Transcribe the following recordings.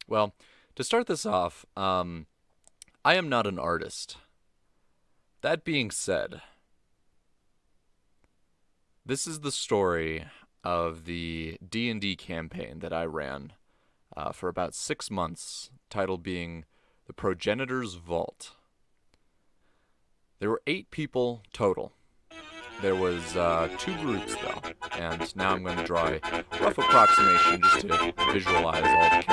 Well, to start this off, I am not an artist. That being said, this is the story of the D&D campaign that I ran for about 6 months, title being The Progenitor's Vault. There were 8 people total. There was 2 groups though, and now I'm going to draw a rough approximation just to visualize all the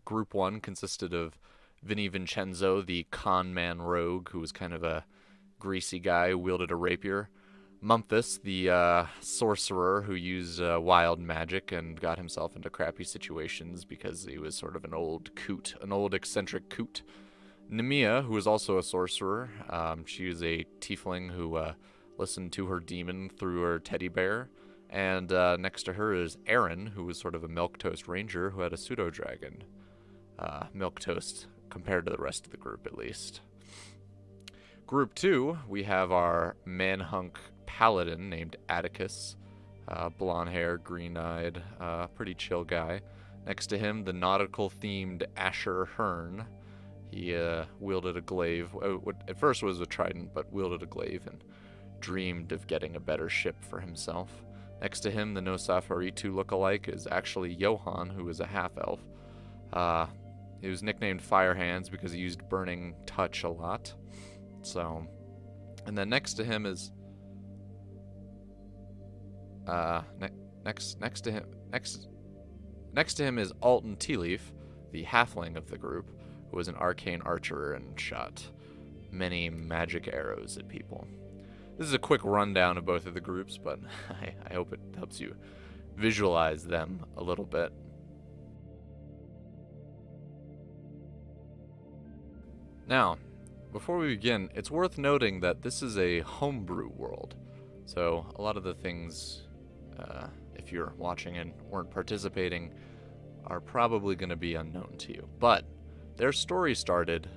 Group 1 consisted of Vinny Vincenzo, the con man rogue, who was kind of a greasy guy who wielded a rapier. Mumphus, the sorcerer who used wild magic and got himself into crappy situations because he was sort of an old coot, an old eccentric coot. Nemea, who was also a sorcerer. She was a tiefling who listened to her demon through her teddy bear. And next to her is Aaron, who was sort of a milquetoast ranger who had a pseudo-dragon. Milquetoast compared to the rest of the group, at least. Group 2, we have our manhunk paladin named Atticus. Blonde hair, green-eyed, pretty chill guy. Next to him, the nautical-themed Asher Hearn. He wielded a glaive. What at first was a trident, but wielded a glaive and dreamed of getting a better ship for himself. Next to him, the no Saphiri look-alike is actually Johann, who is a half-elf. He was nicknamed Fire Hands because he used burning touch a lot. So, and then next to him is next to him is Alton Tealeaf, the halfling of the group, who was an arcane archer and shot many magic arrows at people. This is a quick rundown of both of the groups, but I hope it helps you visualize them a little bit. Now, before we begin, it's worth noting that this is a homebrew world, so a lot of the things, if you're watching and weren't participating, are probably going to be unknown to you. But their story started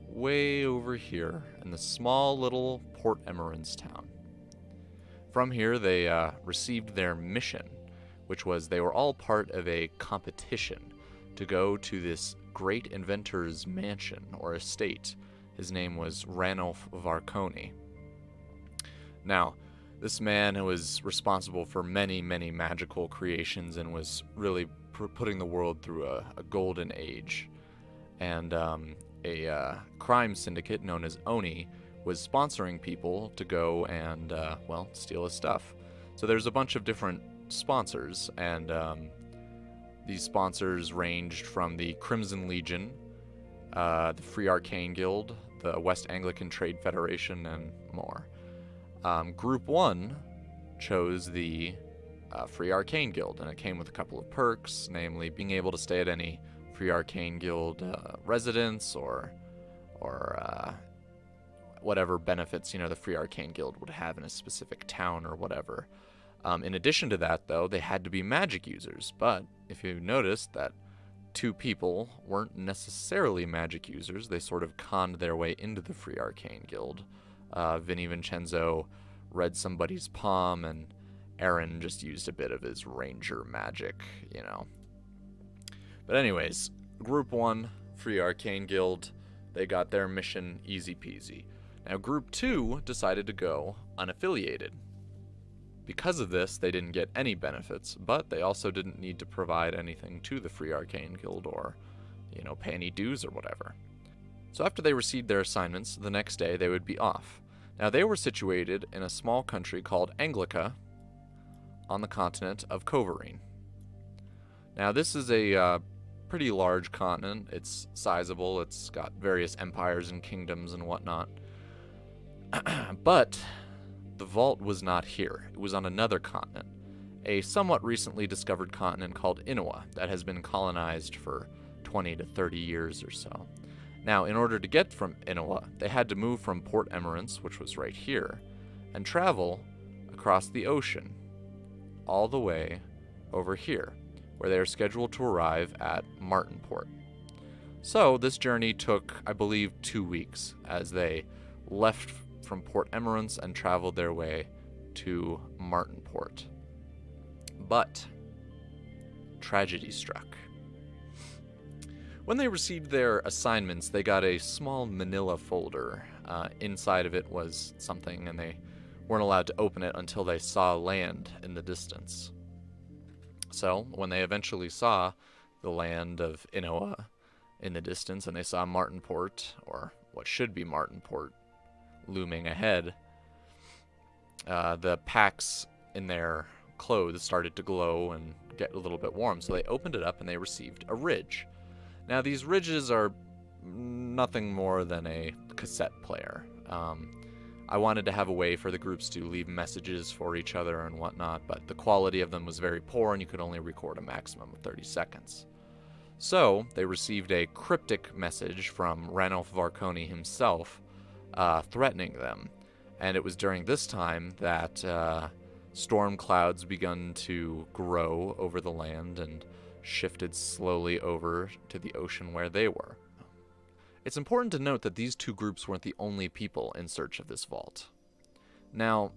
way over here in the small little Port Emerance town. From here, they received their mission, which was they were all part of a competition to go to this great inventor's mansion or estate. His name was Ranulph of Arconi. Now, this man was responsible for many, many magical creations and was really putting the world through a golden age. And a crime syndicate known as Oni was sponsoring people to go and, steal his stuff. So there's a bunch of different sponsors, and these sponsors ranged from the Crimson Legion, the Free Arcane Guild, the West Anglican Trade Federation, and more. Group 1 chose the Free Arcane Guild, and it came with a couple of perks, namely being able to stay at any Free Arcane Guild residence or whatever benefits, the Free Arcane Guild would have in a specific town or whatever. In addition to that, though, they had to be magic users, but if you noticed that 2 people weren't necessarily magic users, they sort of conned their way into the Free Arcane Guild. Vinny Vincenzo read somebody's palm, and Aaron just used a bit of his ranger magic, But anyways, Group 1, Free Arcane Guild, they got their mission easy peasy. Now Group 2 decided to go unaffiliated. Because of this, they didn't get any benefits, but they also didn't need to provide anything to the Free Arcane Guild or, pay any dues or whatever. So after they received their assignments, the next day they would be off. Now, they were situated in a small country called Anglica on the continent of Coverine. Now, this is a pretty large continent. It's sizable. It's got various empires and kingdoms and whatnot. But the vault was not here. It was on another continent, a somewhat recently discovered continent called Inua that has been colonized for 20 to 30 years or so. Now, in order to get from Inua, they had to move from Port Emerance, which was right here, and travel across the ocean all the way over here, where they are scheduled to arrive at Martinport. So this journey took, I believe, 2 weeks as they left from Port Emerance and traveled their way to Martinport. But tragedy struck. When they received their assignments, they got a small manila folder. Inside of it was something, and they weren't allowed to open it until they saw land in the distance. So, when they eventually saw the land of Inua in the distance, and they saw Martinport, or what should be Martinport, looming ahead, the packs in their clothes started to glow and get a little bit warm, so they opened it up and they received a ridge. Now, these ridges are nothing more than a cassette player. I wanted to have a way for the groups to leave messages for each other and whatnot, but the quality of them was very poor and you could only record a maximum of 30 seconds. So, they received a cryptic message from Ranulph Varconi himself, threatening them. And it was during this time that storm clouds begun to grow over the land and shifted slowly over to the ocean where they were. It's important to note that these two groups weren't the only people in search of this vault. Now,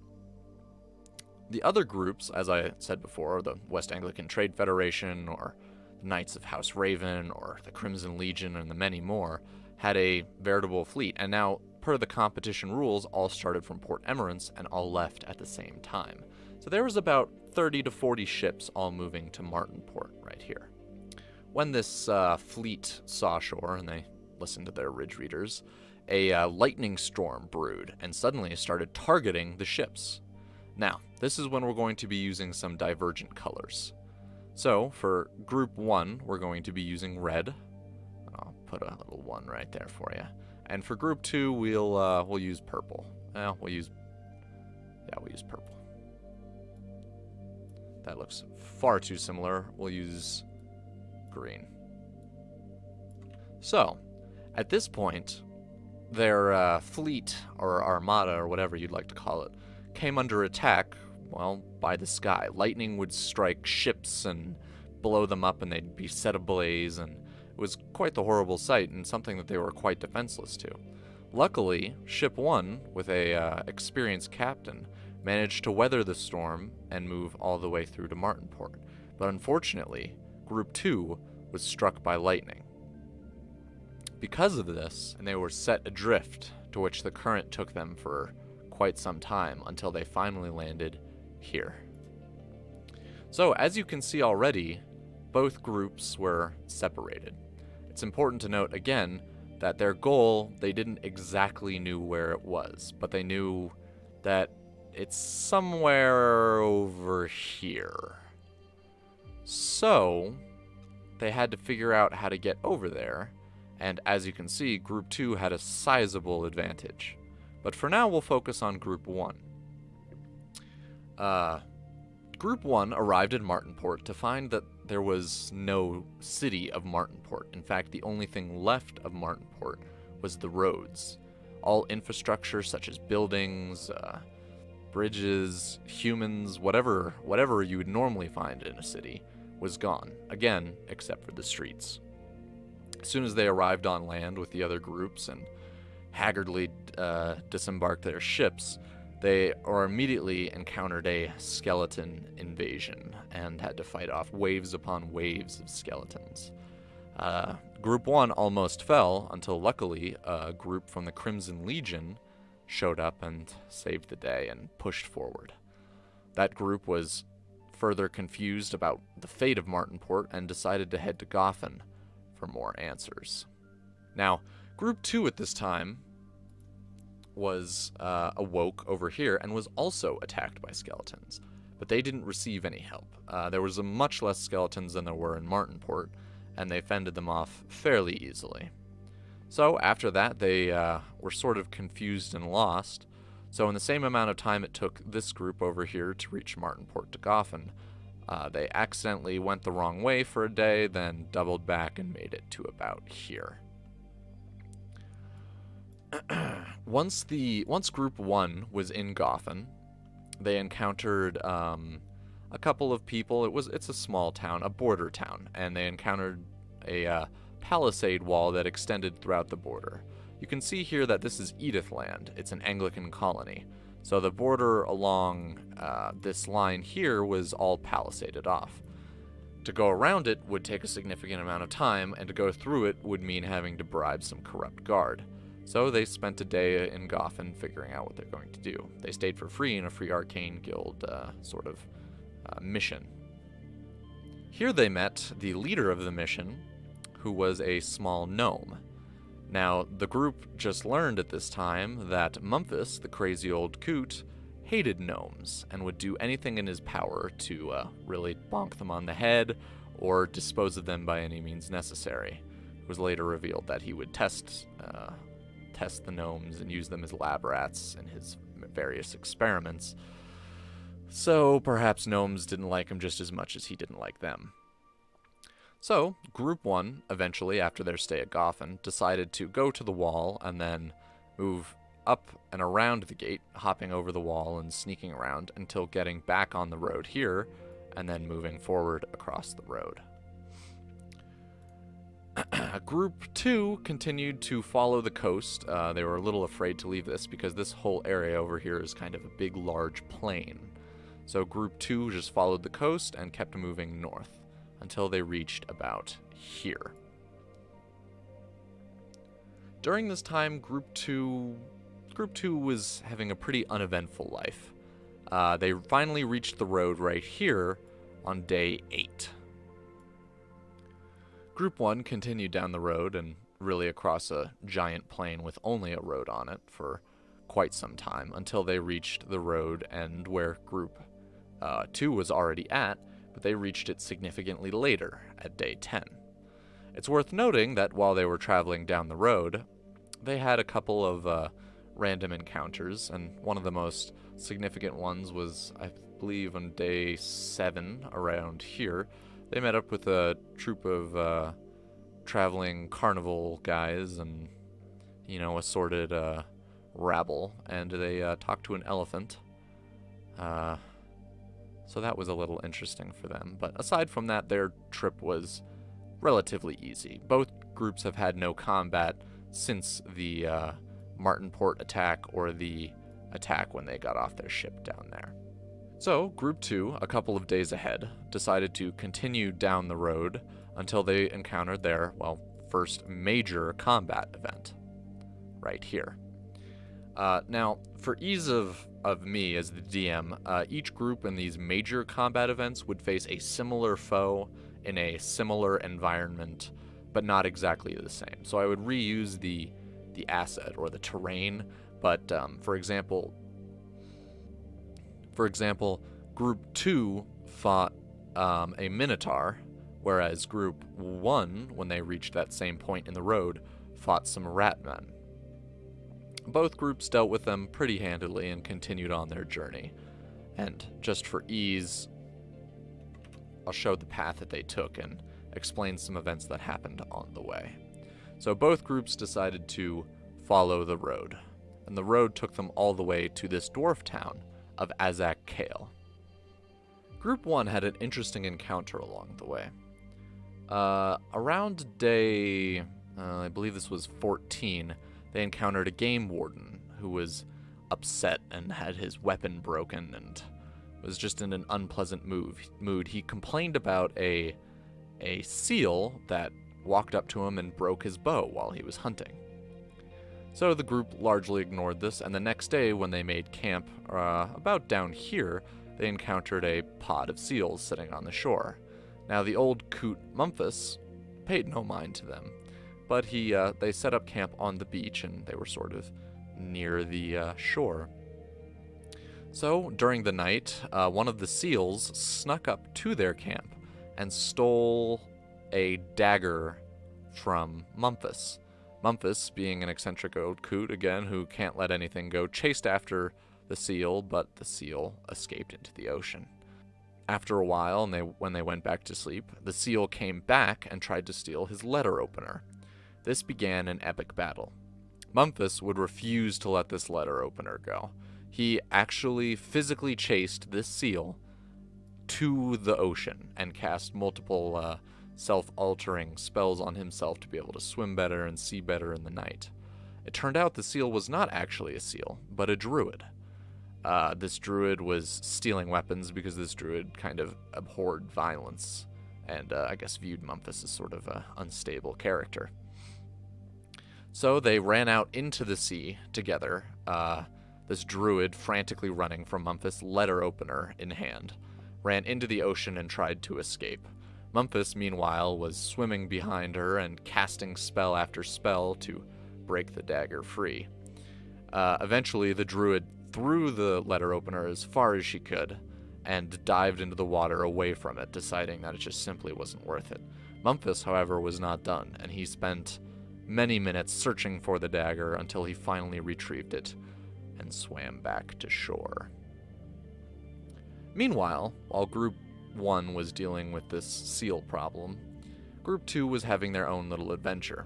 the other groups, as I said before, the West Anglican Trade Federation, or the Knights of House Raven, or the Crimson Legion, and the many more, had a veritable fleet, and now, per the competition rules, all started from Port Emerance and all left at the same time. So there was about 30 to 40 ships all moving to Martinport right here. When this fleet saw shore, and they listened to their ridge readers, a lightning storm brewed and suddenly started targeting the ships. Now, this is when we're going to be using some divergent colors. So, for Group 1, we're going to be using red. I'll put a little 1 right there for you. And for Group 2, we'll use purple. We'll use purple. That looks far too similar. We'll use green. So, at this point, their fleet, or armada, or whatever you'd like to call it, came under attack, well, by the sky. Lightning would strike ships and blow them up, and they'd be set ablaze, and it was quite the horrible sight, and something that they were quite defenseless to. Luckily, Ship 1, with a experienced captain, managed to weather the storm and move all the way through to Martinport. But unfortunately, Group 2 was struck by lightning. Because of this, and they were set adrift, to which the current took them for quite some time until they finally landed here. So, as you can see already, both groups were separated. It's important to note again that their goal, they didn't exactly knew where it was, but they knew that it's somewhere over here. So, they had to figure out how to get over there, and as you can see, Group 2 had a sizable advantage. But for now, we'll focus on Group 1. Group 1 arrived at Martinport to find that there was no city of Martinport. In fact, the only thing left of Martinport was the roads. All infrastructure, such as buildings, bridges, humans, whatever you would normally find in a city, was gone. Again, except for the streets. As soon as they arrived on land with the other groups and haggardly disembarked their ships, they immediately encountered a skeleton invasion and had to fight off waves upon waves of skeletons. Group 1 almost fell until luckily a group from the Crimson Legion showed up and saved the day and pushed forward. That group was further confused about the fate of Martinport and decided to head to Goffin for more answers. Now, Group 2 at this time was awoke over here and was also attacked by skeletons, but they didn't receive any help. There was much less skeletons than there were in Martinport, and they fended them off fairly easily. So after that, they were sort of confused and lost. So in the same amount of time it took this group over here to reach Martinport to Goffin, they accidentally went the wrong way for a day, then doubled back and made it to about here. Once Group 1 was in Goffin, they encountered a couple of people. It's a small town, a border town, and they encountered a palisade wall that extended throughout the border. You can see here that this is Edithland. It's an Anglican colony. So the border along this line here was all palisaded off. To go around it would take a significant amount of time, and to go through it would mean having to bribe some corrupt guard. So they spent a day in Goffin figuring out what they're going to do. They stayed for free in a free arcane guild mission. Here they met the leader of the mission, who was a small gnome. Now, the group just learned at this time that Memphis, the crazy old coot, hated gnomes and would do anything in his power to really bonk them on the head or dispose of them by any means necessary. It was later revealed that he would test the gnomes and use them as lab rats in his various experiments. So perhaps gnomes didn't like him just as much as he didn't like them. So, Group 1, eventually, after their stay at Goffin, decided to go to the wall and then move up and around the gate, hopping over the wall and sneaking around until getting back on the road here, and then moving forward across the road. Group 2 continued to follow the coast. They were a little afraid to leave this because this whole area over here is kind of a big, large plain. So Group 2 just followed the coast and kept moving north until they reached about here. During this time, Group 2 was having a pretty uneventful life. They finally reached the road right here on day 8. Group 1 continued down the road and really across a giant plain with only a road on it for quite some time until they reached the road end where Group 2 was already at, but they reached it significantly later, at day 10. It's worth noting that while they were traveling down the road, they had a couple of random encounters, and one of the most significant ones was, I believe, on day 7 around here. They met up with a troop of traveling carnival guys and, assorted rabble, and they talked to an elephant. So that was a little interesting for them. But aside from that, their trip was relatively easy. Both groups have had no combat since the Martinport attack or the attack when they got off their ship down there. So, Group 2, a couple of days ahead, decided to continue down the road until they encountered their, first major combat event. Right here. Now, for ease of me as the DM, each group in these major combat events would face a similar foe in a similar environment, but not exactly the same. So I would reuse the asset or the terrain, but for example, Group 2 fought a Minotaur, whereas Group 1, when they reached that same point in the road, fought some Ratmen. Both groups dealt with them pretty handily and continued on their journey. And just for ease, I'll show the path that they took and explain some events that happened on the way. So both groups decided to follow the road, and the road took them all the way to this dwarf town of Azak Kale. Group 1 had an interesting encounter along the way. Around day, I believe this was 14, they encountered a game warden who was upset and had his weapon broken and was just in an unpleasant mood. He complained about a seal that walked up to him and broke his bow while he was hunting. So the group largely ignored this, and the next day when they made camp about down here, they encountered a pod of seals sitting on the shore. Now the old coot Memphis paid no mind to them, but they set up camp on the beach, and they were sort of near the shore. So, during the night, one of the seals snuck up to their camp and stole a dagger from Memphis. Memphis, being an eccentric old coot, again, who can't let anything go, chased after the seal, but the seal escaped into the ocean. After a while, when they went back to sleep, the seal came back and tried to steal his letter opener. This began an epic battle. Memphis would refuse to let this letter opener go. He actually physically chased this seal to the ocean and cast multiple self-altering spells on himself to be able to swim better and see better in the night. It turned out the seal was not actually a seal, but a druid. This druid was stealing weapons because this druid kind of abhorred violence and I guess viewed Memphis as sort of an unstable character. So they ran out into the sea together, this druid frantically running from Memphis, letter opener in hand, ran into the ocean and tried to escape. Memphis, meanwhile, was swimming behind her and casting spell after spell to break the dagger free. Eventually, the druid threw the letter opener as far as she could and dived into the water away from it, deciding that it just simply wasn't worth it. Memphis, however, was not done, and he spent many minutes searching for the dagger until he finally retrieved it and swam back to shore. Meanwhile, while Group 1 was dealing with this seal problem, Group 2 was having their own little adventure.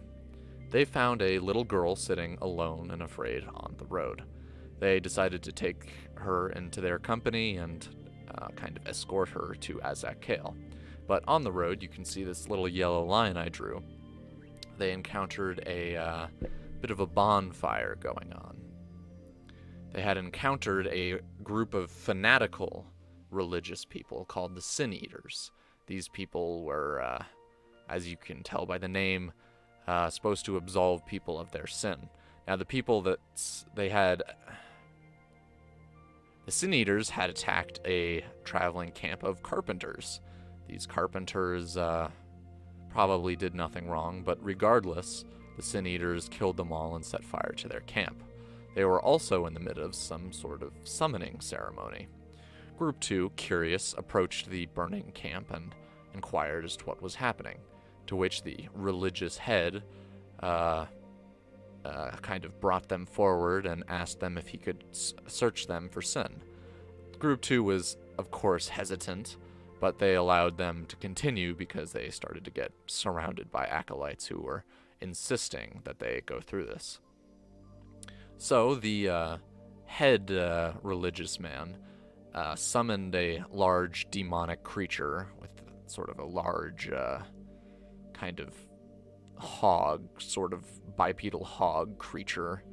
They found a little girl sitting alone and afraid on the road. They decided to take her into their company and kind of escort her to Azak Kale. But on the road, you can see this little yellow line I drew. They encountered a bit of a bonfire going on. They had encountered a group of fanatical religious people called the Sin Eaters. These people were, as you can tell by the name, supposed to absolve people of their sin. Now, the people that they had... The Sin Eaters had attacked a traveling camp of carpenters. These carpenters probably did nothing wrong, but regardless, the Sin Eaters killed them all and set fire to their camp. They were also in the midst of some sort of summoning ceremony. Group 2, curious, approached the burning camp and inquired as to what was happening, to which the religious head kind of brought them forward and asked them if he could search them for sin. Group 2 was, of course, hesitant, but they allowed them to continue because they started to get surrounded by acolytes who were insisting that they go through this. So the head religious man summoned a large demonic creature with sort of a large kind of hog, sort of bipedal hog creature,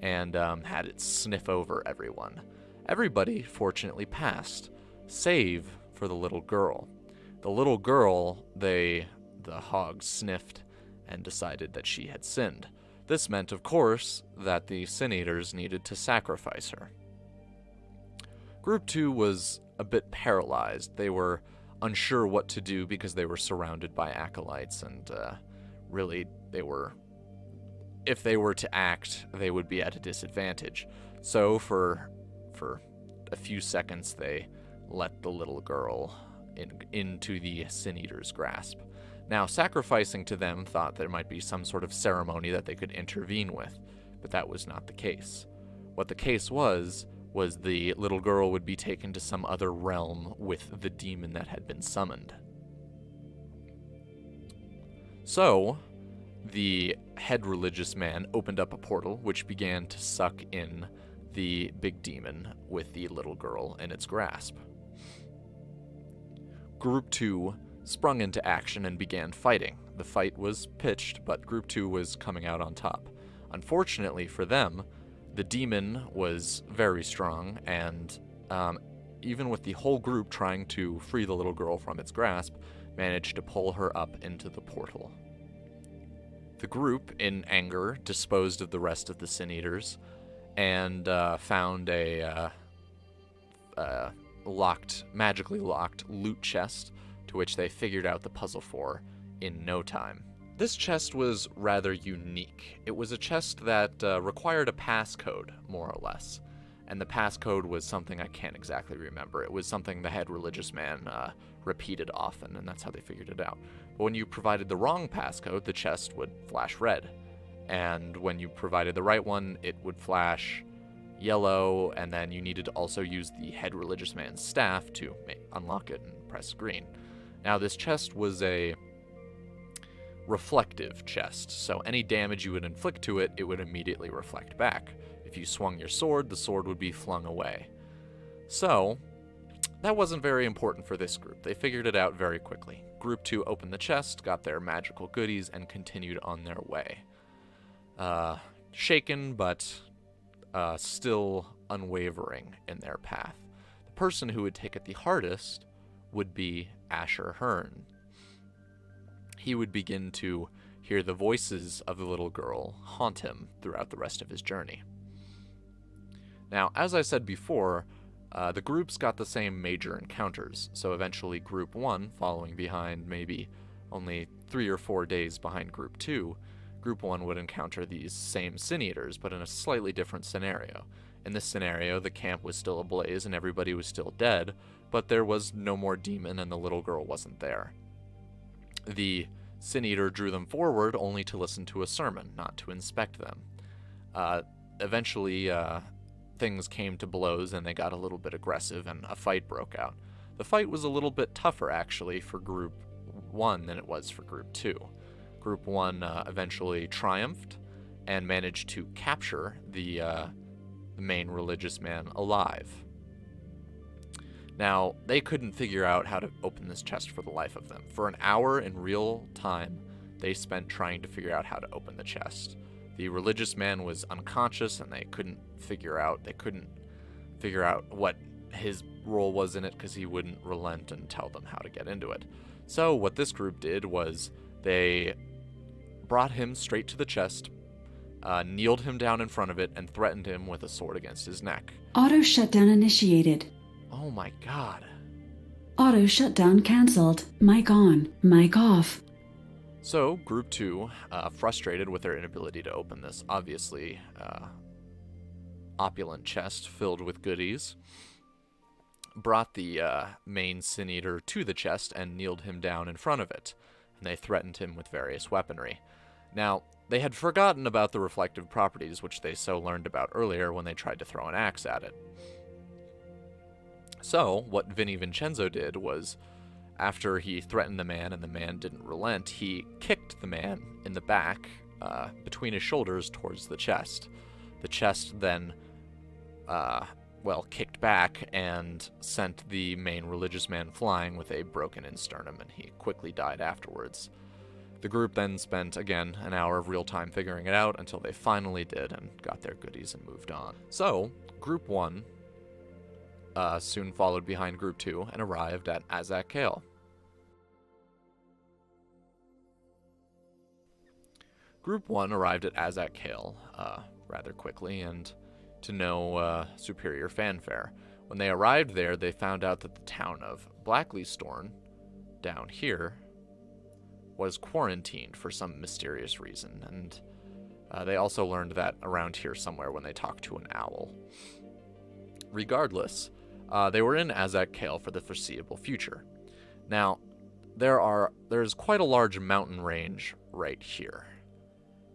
and had it sniff over everyone. Everybody, fortunately, passed, save for the little girl. The little girl, the hog sniffed and decided that she had sinned. This meant, of course, that the Sin Eaters needed to sacrifice her. Group 2 was a bit paralyzed. They were unsure what to do because they were surrounded by acolytes, and really, if they were to act, they would be at a disadvantage. So for a few seconds, they let the little girl into the Sin Eater's grasp. Now, sacrificing to them thought there might be some sort of ceremony that they could intervene with, but that was not the case. What the case was the little girl would be taken to some other realm with the demon that had been summoned. So, the head religious man opened up a portal which began to suck in the big demon with the little girl in its grasp. Group 2 sprung into action and began fighting. The fight was pitched, but Group 2 was coming out on top. Unfortunately for them, the demon was very strong, and even with the whole group trying to free the little girl from its grasp, managed to pull her up into the portal. The group, in anger, disposed of the rest of the Sin Eaters, and found a magically locked loot chest, to which they figured out the puzzle for in no time. This chest was rather unique. It was a chest that required a passcode, more or less. And the passcode was something I can't exactly remember. It was something the head religious man repeated often, and that's how they figured it out. But when you provided the wrong passcode, the chest would flash red. And when you provided the right one, it would flash yellow, and then you needed to also use the head religious man's staff to unlock it and press green. Now, this chest was a reflective chest, so any damage you would inflict to it, it would immediately reflect back. If you swung your sword, the sword would be flung away. So, that wasn't very important for this group. They figured it out very quickly. Group 2 opened the chest, got their magical goodies, and continued on their way. Shaken, but still unwavering in their path. The person who would take it the hardest would be Asher Hearn. He would begin to hear the voices of the little girl haunt him throughout the rest of his journey. Now, as I said before, the groups got the same major encounters, so eventually Group 1, following behind maybe only 3 or 4 days behind Group 2, Group 1 would encounter these same Sin Eaters, but in a slightly different scenario. In this scenario, the camp was still ablaze and everybody was still dead, but there was no more demon and the little girl wasn't there. The Sin Eater drew them forward only to listen to a sermon, not to inspect them. Eventually, things came to blows and they got a little bit aggressive and a fight broke out. The fight was a little bit tougher, actually, for Group 1 than it was for Group 2. Group 1 eventually triumphed and managed to capture the main religious man alive. Now, they couldn't figure out how to open this chest for the life of them. For an hour in real time, they spent trying to figure out how to open the chest. The religious man was unconscious and they couldn't figure out what his role was in it because he wouldn't relent and tell them how to get into it. So what this group did was they brought him straight to the chest, kneeled him down in front of it, and threatened him with a sword against his neck. Auto shutdown initiated. Oh my god. Auto shutdown cancelled. Mic on. Mic off. So, Group 2, frustrated with their inability to open this obviously opulent chest filled with goodies, brought the main Sin Eater to the chest and kneeled him down in front of it, and they threatened him with various weaponry. Now, they had forgotten about the reflective properties, which they so learned about earlier when they tried to throw an axe at it. So, what Vinny Vincenzo did was, after he threatened the man and the man didn't relent, he kicked the man in the back, between his shoulders towards the chest. The chest then, kicked back and sent the main religious man flying with a broken-in sternum, and he quickly died afterwards. The group then spent, again, an hour of real time figuring it out until they finally did and got their goodies and moved on. So, Group 1 soon followed behind Group 2 and arrived at Azak Kale. Group 1 arrived at Azak Kale rather quickly and to no superior fanfare. When they arrived there, they found out that the town of Blackleystorn, down here, was quarantined for some mysterious reason, and they also learned that around here somewhere when they talked to an owl. Regardless, they were in Azak Kale for the foreseeable future. Now, there's quite a large mountain range right here,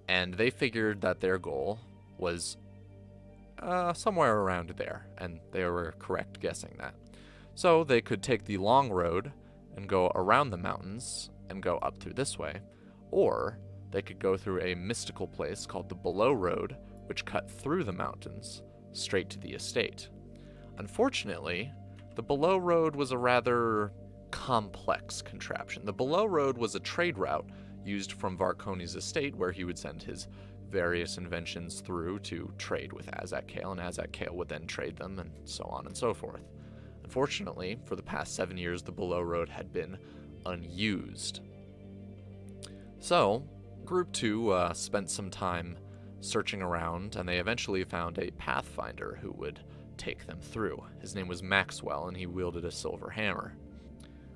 and they figured that their goal was somewhere around there, and they were correct guessing that. So they could take the long road and go around the mountains and go up through this way, or they could go through a mystical place called the Below Road, which cut through the mountains straight to the estate. Unfortunately, the Below Road was a rather complex contraption. The Below Road was a trade route used from Varkoni's estate, where he would send his various inventions through to trade with Azak Kale, and Azak Kale would then trade them, and so on and so forth. Unfortunately, for the past 7 years, the Below Road had been unused. So, Group 2 spent some time searching around, and they eventually found a pathfinder who would take them through. His name was Maxwell, and he wielded a silver hammer.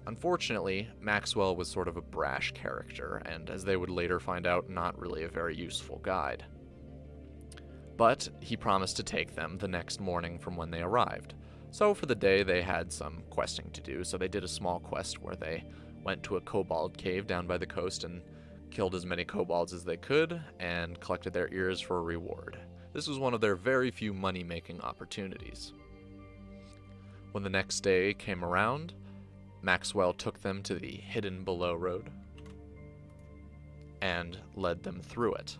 Unfortunately, Maxwell was sort of a brash character, and as they would later find out, not really a very useful guide. But he promised to take them the next morning from when they arrived. So for the day, they had some questing to do, so they did a small quest where they went to a kobold cave down by the coast and killed as many kobolds as they could, and collected their ears for a reward. This was one of their very few money-making opportunities. When the next day came around, Maxwell took them to the hidden below road and led them through it.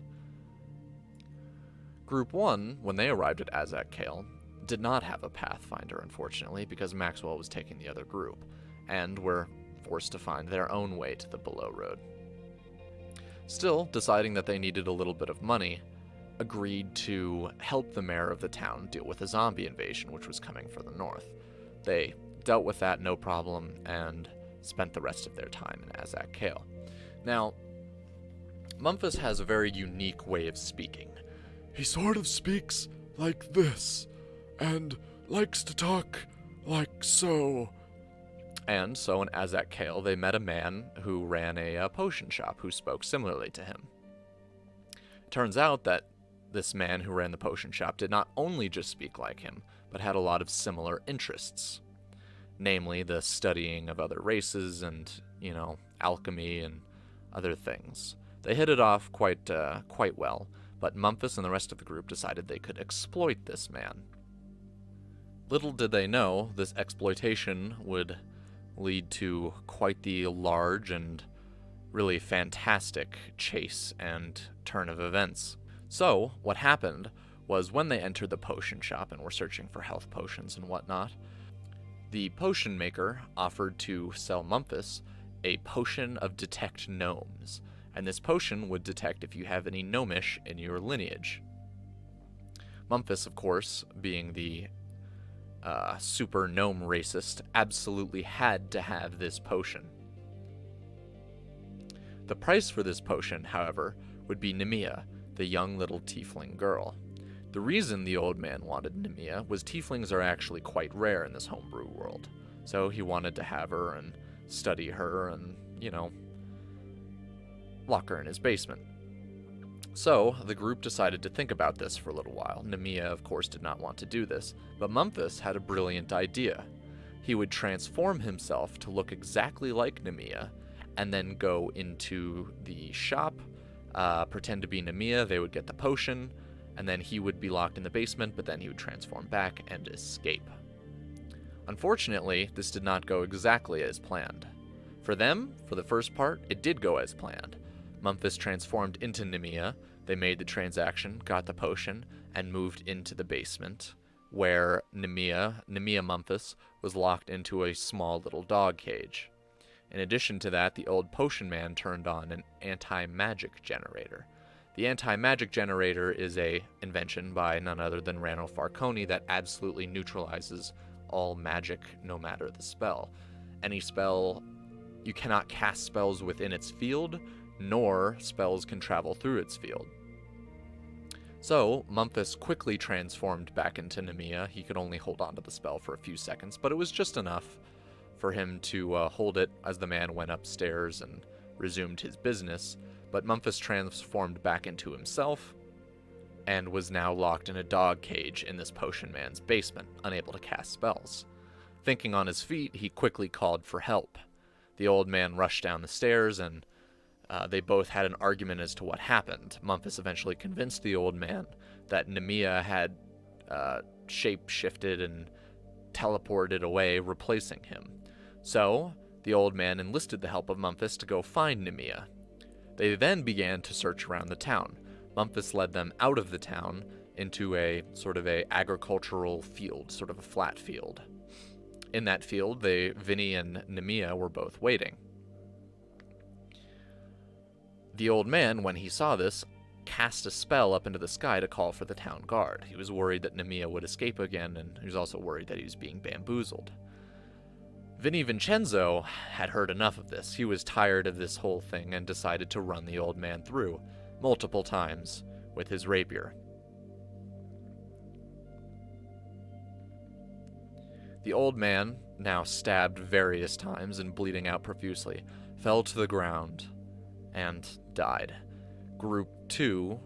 Group 1, when they arrived at Azak Kale, did not have a pathfinder, unfortunately, because Maxwell was taking the other group, and were forced to find their own way to the below road. Still, deciding that they needed a little bit of money, agreed to help the mayor of the town deal with a zombie invasion which was coming from the north. They dealt with that no problem and spent the rest of their time in Azak Kale. Now, Memphis has a very unique way of speaking. He sort of speaks like this, and likes to talk like so. And so in Azak Kale, they met a man who ran a potion shop who spoke similarly to him. It turns out that this man who ran the potion shop did not only just speak like him, but had a lot of similar interests. Namely, the studying of other races and, alchemy and other things. They hit it off quite well, but Memphis and the rest of the group decided they could exploit this man. Little did they know, this exploitation would lead to quite the large and really fantastic chase and turn of events. So, what happened was when they entered the potion shop and were searching for health potions and whatnot, the potion maker offered to sell Memphis a potion of detect gnomes, and this potion would detect if you have any gnomish in your lineage. Memphis, of course, being the super gnome racist, absolutely had to have this potion. The price for this potion, however, would be Nemea, the young little tiefling girl. The reason the old man wanted Nemea was tieflings are actually quite rare in this homebrew world, so he wanted to have her and study her and, lock her in his basement. So, the group decided to think about this for a little while. Nemea, of course, did not want to do this, but Memphis had a brilliant idea. He would transform himself to look exactly like Nemea, and then go into the shop, pretend to be Nemea, they would get the potion, and then he would be locked in the basement, but then he would transform back and escape. Unfortunately, this did not go exactly as planned. For them, for the first part, it did go as planned. Memphis transformed into Nemea, they made the transaction, got the potion, and moved into the basement, where Nemea Memphis, was locked into a small little dog cage. In addition to that, the old potion man turned on an anti-magic generator. The anti-magic generator is a invention by none other than Ranulph Farconi that absolutely neutralizes all magic, no matter the spell. Any spell, you cannot cast spells within its field, nor spells can travel through its field. So, Memphis quickly transformed back into Nemea. He could only hold on to the spell for a few seconds, but it was just enough for him to hold it as the man went upstairs and resumed his business. But Memphis transformed back into himself and was now locked in a dog cage in this potion man's basement, unable to cast spells. Thinking on his feet, he quickly called for help. The old man rushed down the stairs, and they both had an argument as to what happened. Memphis eventually convinced the old man that Nemea had shape-shifted and teleported away, replacing him. So, the old man enlisted the help of Memphis to go find Nemea. They then began to search around the town. Memphis led them out of the town into a sort of a agricultural field, sort of a flat field. In that field, Vinny and Nemea were both waiting. The old man, when he saw this, cast a spell up into the sky to call for the town guard. He was worried that Nemea would escape again, and he was also worried that he was being bamboozled. Vinny Vincenzo had heard enough of this. He was tired of this whole thing and decided to run the old man through multiple times with his rapier. The old man, now stabbed various times and bleeding out profusely, fell to the ground and died. Group 1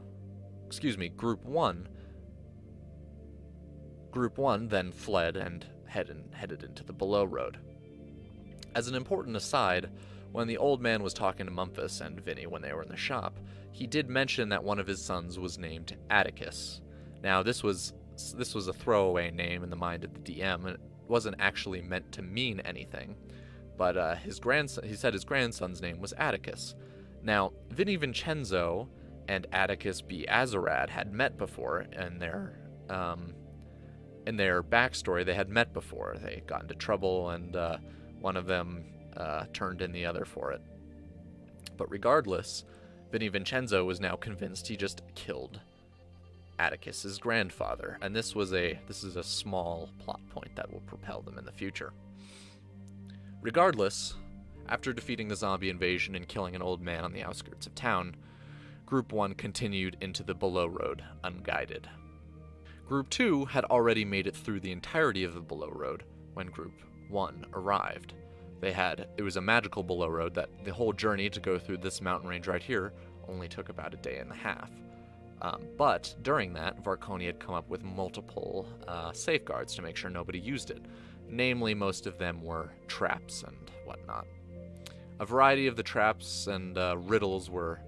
then fled and headed into the below road. As an important aside, when the old man was talking to Memphis and Vinny when they were in the shop, he did mention that one of his sons was named Atticus. Now, this was a throwaway name in the mind of the DM, and it wasn't actually meant to mean anything. But he said his grandson's name was Atticus. Now, Vinny Vincenzo and Atticus B. Azarad had met before in their backstory. They had met before. They got into trouble, and one of them turned in the other for it. But regardless, Vinny Vincenzo was now convinced he just killed Atticus's grandfather, and this is a small plot point that will propel them in the future. Regardless, after defeating the zombie invasion and killing an old man on the outskirts of town, Group 1 continued into the below road, unguided. Group 2 had already made it through the entirety of the below road when Group 1 arrived. It was a magical below road that the whole journey to go through this mountain range right here only took about a day and a half. But during that, Varconi had come up with multiple safeguards to make sure nobody used it. Namely, most of them were traps and whatnot. A variety of the traps and riddles were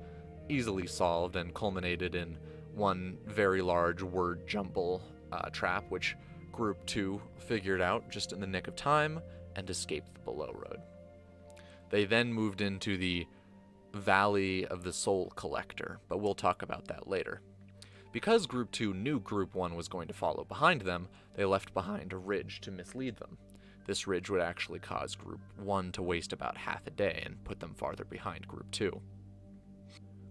easily solved and culminated in one very large word jumble trap, which Group 2 figured out just in the nick of time and escaped the below road. They then moved into the Valley of the Soul Collector, but we'll talk about that later. Because Group 2 knew Group 1 was going to follow behind them, they left behind a ridge to mislead them. This ridge would actually cause Group 1 to waste about half a day and put them farther behind Group 2.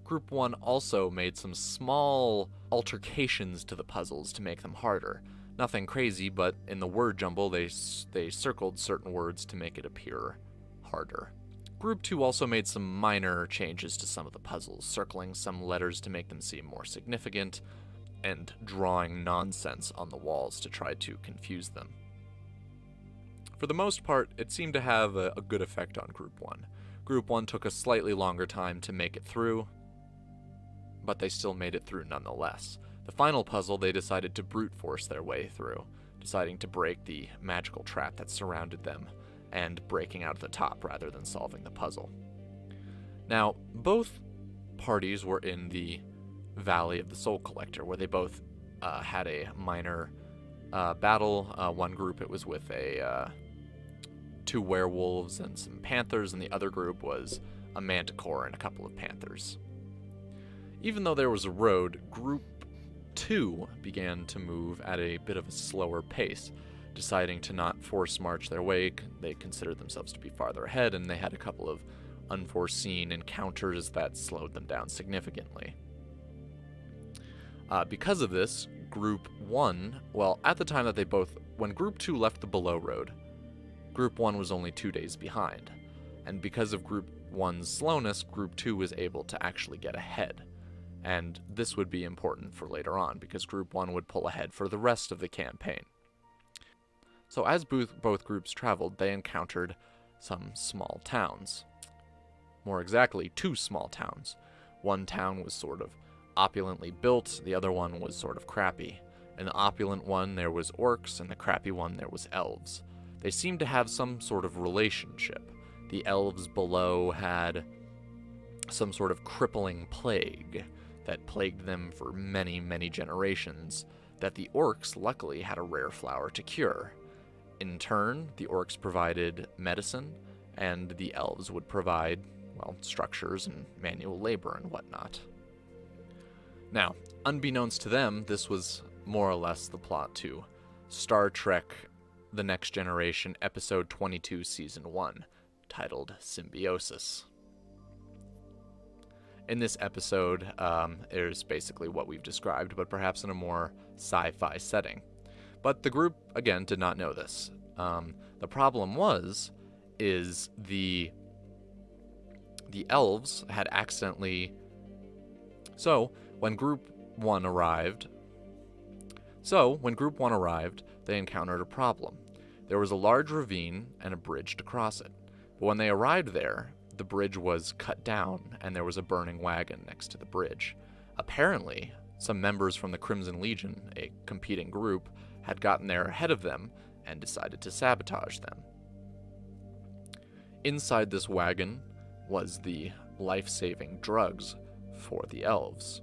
Group 1 also made some small altercations to the puzzles to make them harder. Nothing crazy, but in the word jumble, they circled certain words to make it appear harder. Group 2 also made some minor changes to some of the puzzles, circling some letters to make them seem more significant, and drawing nonsense on the walls to try to confuse them. For the most part, it seemed to have a good effect on Group 1. Group 1 took a slightly longer time to make it through, but they still made it through nonetheless. The final puzzle, they decided to brute force their way through, deciding to break the magical trap that surrounded them and breaking out of the top rather than solving the puzzle. Now, both parties were in the Valley of the Soul Collector, where they both had a minor battle. One group, it was with two werewolves and some panthers, and the other group was a manticore and a couple of panthers. Even though there was a road, Group 2 began to move at a bit of a slower pace, deciding to not force march their way. They considered themselves to be farther ahead, and they had a couple of unforeseen encounters that slowed them down significantly. Because of this, Group 1, at the time that when Group 2 left the below road, Group 1 was only 2 days behind. And because of Group 1's slowness, Group 2 was able to actually get ahead. And this would be important for later on, because Group 1 would pull ahead for the rest of the campaign. So as both groups traveled, they encountered some small towns. More exactly, 2 small towns. One town was sort of opulently built, the other one was sort of crappy. In the opulent one, there was orcs, and the crappy one, there was elves. They seemed to have some sort of relationship. The elves below had some sort of crippling plague that plagued them for many, many generations, that the orcs luckily had a rare flower to cure. In turn, the orcs provided medicine, and the elves would provide, structures and manual labor and whatnot. Now, unbeknownst to them, this was more or less the plot to Star Trek The Next Generation, Episode 22, Season 1, titled Symbiosis. In this episode, it is basically what we've described, but perhaps in a more sci-fi setting. But the group, again, did not know this. The problem is the elves had accidentally... So, when Group 1 arrived, they encountered a problem. There was a large ravine and a bridge to cross it. But when they arrived there, the bridge was cut down and there was a burning wagon next to the bridge. Apparently, some members from the Crimson Legion, a competing group, had gotten there ahead of them and decided to sabotage them. Inside this wagon was the life-saving drugs for the elves.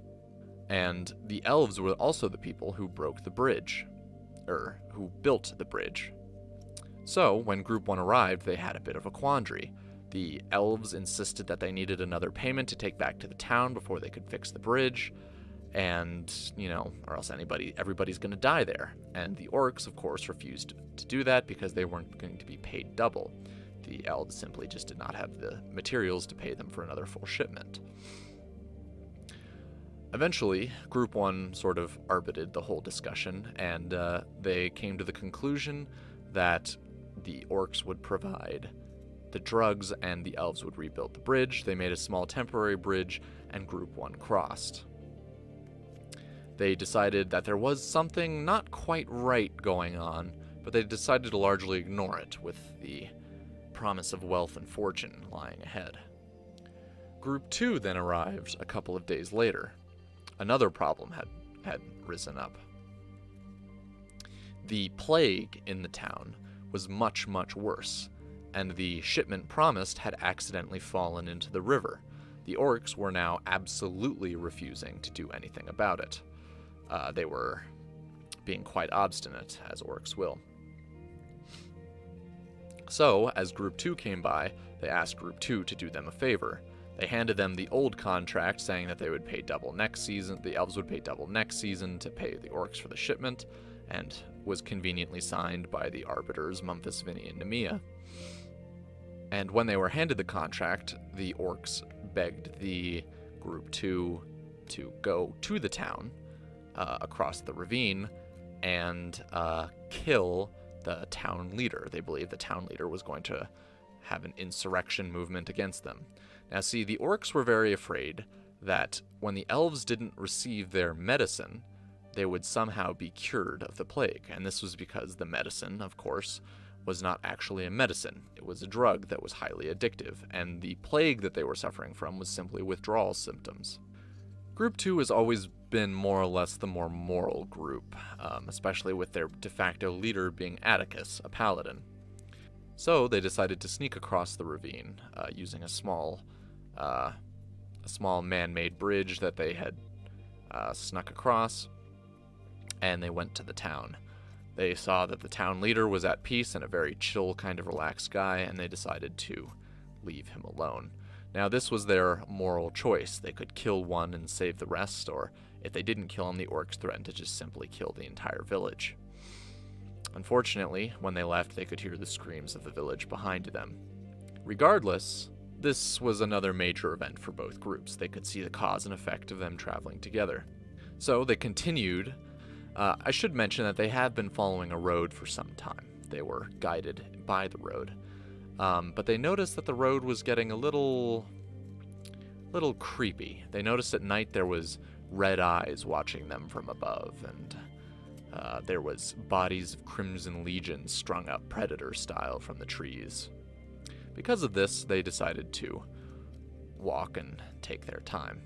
And the elves were also the people who broke the bridge, who built the bridge. So, when Group 1 arrived, they had a bit of a quandary. The elves insisted that they needed another payment to take back to the town before they could fix the bridge, and, or else everybody's going to die there. And the orcs, of course, refused to do that because they weren't going to be paid double. The elves simply just did not have the materials to pay them for another full shipment. Eventually, Group 1 sort of arbitred the whole discussion, and they came to the conclusion that the orcs would provide the drugs and the elves would rebuild the bridge. They made a small temporary bridge, and Group 1 crossed. They decided that there was something not quite right going on, but they decided to largely ignore it, with the promise of wealth and fortune lying ahead. Group 2 then arrived a couple of days later. Another problem had risen up. The plague in the town was much, much worse, and the shipment promised had accidentally fallen into the river. The orcs were now absolutely refusing to do anything about it. They were being quite obstinate, as orcs will. So, as Group 2 came by, they asked Group 2 to do them a favor. They handed them the old contract saying that they would pay double next season, the elves would pay double next season to pay the orcs for the shipment, and was conveniently signed by the arbiters Memphis, Vinny, and Nemea. And when they were handed the contract, the orcs begged the Group 2 to go to the town, across the ravine, and kill the town leader. They believed the town leader was going to have an insurrection movement against them. Now see, the orcs were very afraid that when the elves didn't receive their medicine, they would somehow be cured of the plague. And this was because the medicine, of course, was not actually a medicine. It was a drug that was highly addictive, and the plague that they were suffering from was simply withdrawal symptoms. Group 2 has always been more or less the more moral group, especially with their de facto leader being Atticus, a paladin. So they decided to sneak across the ravine using a small man-made bridge that they had snuck across, and they went to the town. They saw that the town leader was at peace and a very chill, kind of relaxed guy, and they decided to leave him alone. Now, this was their moral choice. They could kill one and save the rest, or if they didn't kill him, the orcs threatened to just simply kill the entire village. Unfortunately, when they left, they could hear the screams of the village behind them. Regardless, this was another major event for both groups. They could see the cause and effect of them traveling together. So they continued. I should mention that they have been following a road for some time. They were guided by the road. But they noticed that the road was getting a little creepy. They noticed at night there was red eyes watching them from above, and there was bodies of Crimson Legion strung up predator style from the trees. Because of this, they decided to walk and take their time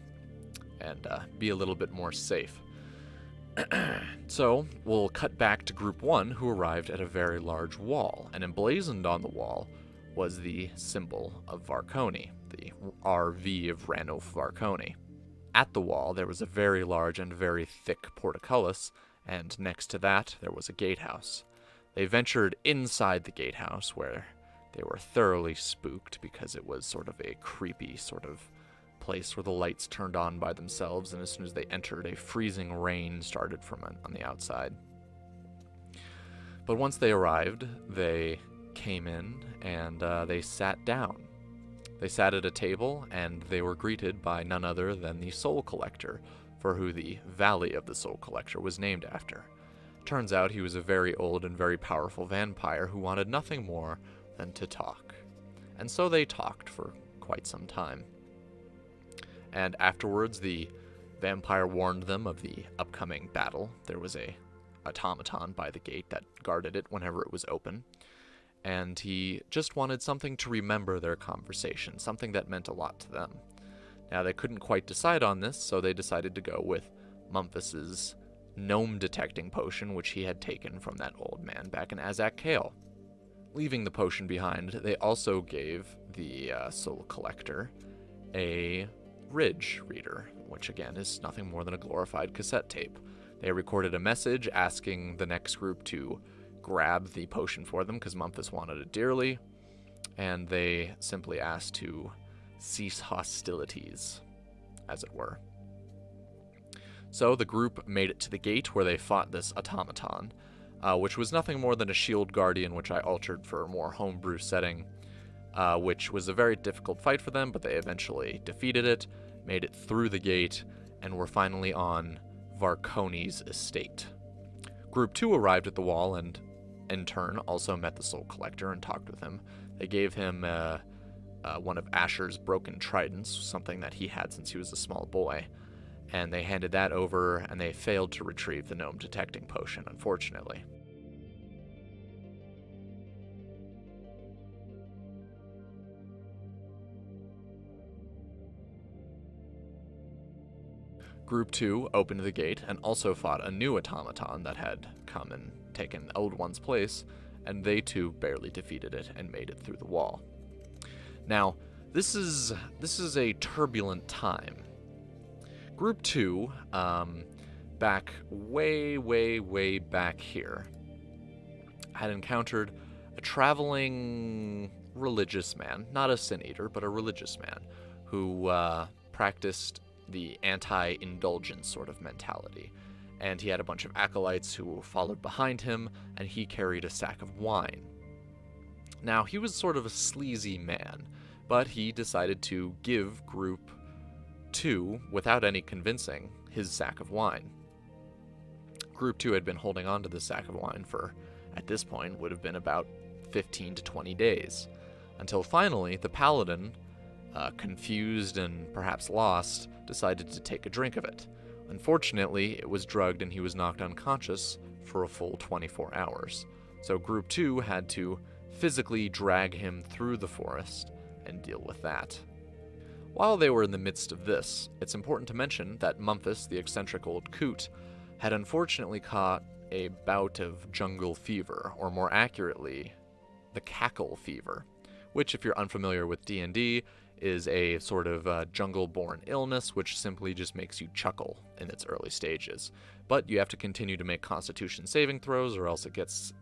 and be a little bit more safe. So, we'll cut back to Group 1, who arrived at a very large wall, and emblazoned on the wall was the symbol of Varconi, the RV of Ranulf Varconi. At the wall, there was a very large and very thick portcullis, and next to that, there was a gatehouse. They ventured inside the gatehouse, where they were thoroughly spooked because it was sort of a creepy sort of place where the lights turned on by themselves, and as soon as they entered, a freezing rain started from on the outside. But once they arrived, they came in and they sat down. They sat at a table, and they were greeted by none other than the Soul Collector, for who the Valley of the Soul Collector was named after. Turns out he was a very old and very powerful vampire who wanted nothing more than to talk. And so they talked for quite some time. And afterwards, the vampire warned them of the upcoming battle. There was a automaton by the gate that guarded it whenever it was open. and he just wanted something to remember their conversation, something that meant a lot to them. Now, they couldn't quite decide on this, so they decided to go with Mumphas's gnome-detecting potion, which he had taken from that old man back in Azak Kale. Leaving the potion behind, they also gave the Soul Collector a Ridge reader, which again is nothing more than a glorified cassette tape. They recorded a message asking the next group to grab the potion for them because Mumphas wanted it dearly, and they simply asked to cease hostilities, as it were. So the group made it to the gate where they fought this automaton, which was nothing more than a shield guardian, which I altered for a more homebrew setting, which was a very difficult fight for them, but they eventually defeated it, made it through the gate, and were finally on Varconi's estate. Group 2 arrived at the wall and, in turn, also met the Soul Collector and talked with him. They gave him one of Asher's broken tridents, something that he had since he was a small boy, and they handed that over, and they failed to retrieve the gnome detecting potion, unfortunately. Group 2 opened the gate and also fought a new automaton that had come and taken the old one's place, and they too barely defeated it and made it through the wall. Now, this is a turbulent time. Group 2, back way back here, had encountered a traveling religious man, not a sin eater, but a religious man, who practiced the anti-indulgence sort of mentality. And he had a bunch of acolytes who followed behind him, and he carried a sack of wine. Now, he was sort of a sleazy man, but he decided to give Group 2, without any convincing, his sack of wine. Group 2 had been holding on to this sack of wine for, at this point, would have been about 15 to 20 days, until finally the paladin, confused and perhaps lost, decided to take a drink of it. Unfortunately, it was drugged and he was knocked unconscious for a full 24 hours. So Group 2 had to physically drag him through the forest and deal with that. While they were in the midst of this, it's important to mention that Mumphas, the eccentric old coot, had unfortunately caught a bout of jungle fever, or more accurately, the cackle fever, which, if you're unfamiliar with D&D, is a sort of jungle-born illness which simply just makes you chuckle in its early stages. But you have to continue to make Constitution saving throws, or else it gets,